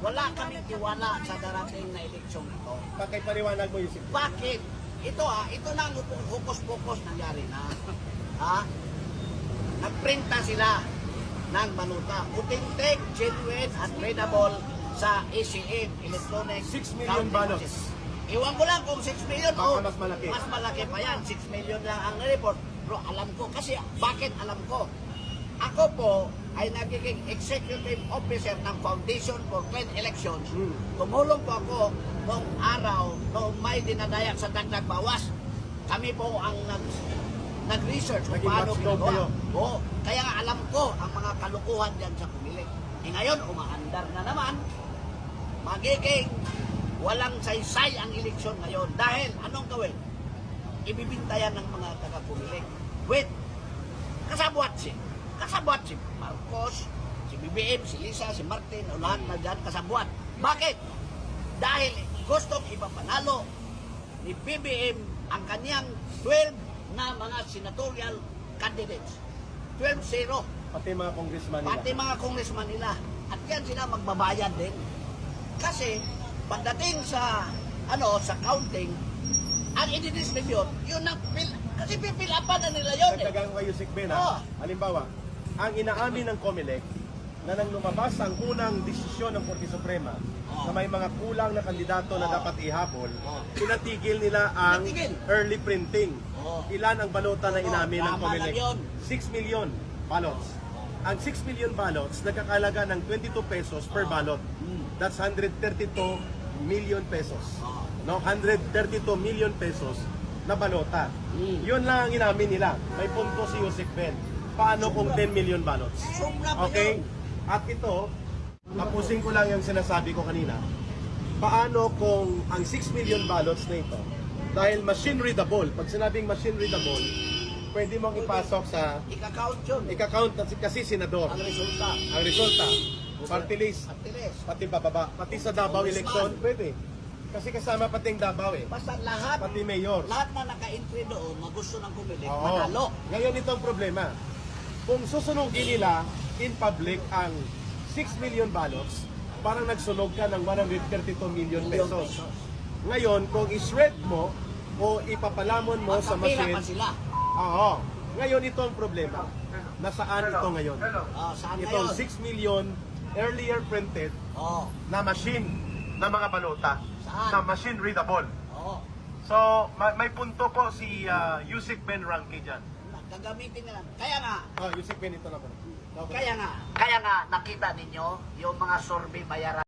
wala kaming tiwala sa darating na eleksyon ito. Pakipaliwanag mo, Yusek. Bakit? Ito na ang hukos-pukos nangyari na. Ha? Nagprinta sila ng baluta. Authentic, genuine, at tradable sa ECM, Electronic 6 million Counting ballots. Machine. Iwan ko lang kung 6 million Baka o mas malaki. mas malaki pa yan. 6 million lang ang report. Bro, alam ko. Kasi bakit alam ko? Ako po ay nagiging executive officer ng Foundation for Clean Elections. Tumulong po ako noong araw, noong may dinadayak sa dagdag bawas. Kami po ang nag-research kung Naging paano watchdog ginagawa. kayo. Oo. Kaya nga alam ko ang mga kalukuhan dyan sa Comelec. Ngayon, umaandar na naman. Magiging walang saysay ang eleksyon ngayon. Dahil, anong gawin? Ibibintayan ng mga taga-Comelec. Wait, kasabwat si Marcos, si BBM, si Lisa, si Martin, o lahat na dyan kasabwat. Bakit? Dahil gustong ipapanalo ni BBM ang kanyang 12 na mga senatorial candidates. 12-0. Pati mga congressman nila. Pati mga congressman nila. At yan sila magbabayad din. Kasi pagdating sa sa counting, ang i-distribute, yun ang kasi pipilapan na nila yun. Nagdagang ko, Yusek Ben, Oo. halimbawa, ang inaamin ng Comelec na nang lumabas ang unang desisyon ng Korte Suprema na may mga kulang na kandidato na dapat ihabol, pinatigil nila ang Pinatigil. early printing. Oo. Ilan ang balota na inamin ng tama Comelec? lang yun. 6 million ballots. Ang 6 million ballots nagkakalaga ng 22 pesos per ballot. That's 132 million pesos. No, 132 million pesos na balota. Yun lang ang inamin nila. May punto si Yusek Ben. Paano kung 10 million ballots? Sobra pa Okay? yun. At ito, tapusin ko lang yung sinasabi ko kanina. Paano kung ang 6 million ballots na ito, dahil machine readable, pag sinabing machine readable, pwede mong ipasok sa, Ika-count yun. ika-count kasi senador. Ang resulta. Ang resulta, party list, At tilis. pati bababa, pati sa Davao election, pwede. Kasi kasama pati ang Davao eh. Basta lahat, Pati mayor. lahat na naka-entry doon na gusto ng Comelec, Oo. manalo. Ngayon ito ang problema. Kung susunugin nila in public ang 6 million ballots, parang nagsunog ka ng 132 million pesos. Ngayon, kung i-shred mo o ipapalamon mo sa Magkapira machine, pa sila. oo. Ngayon ito ang problema. Nasaan ito ngayon? Saan Itong ngayon? 6 million earlier printed Oo. na machine na mga balota Saan? na machine readable. Oo. So, may punto po si Yusek Ben Ranke dyan. Gagamitin nila. Kaya nga, Oh, Yusek Ben ito na po. kaya nga nakita ninyo yung mga survey bayaran.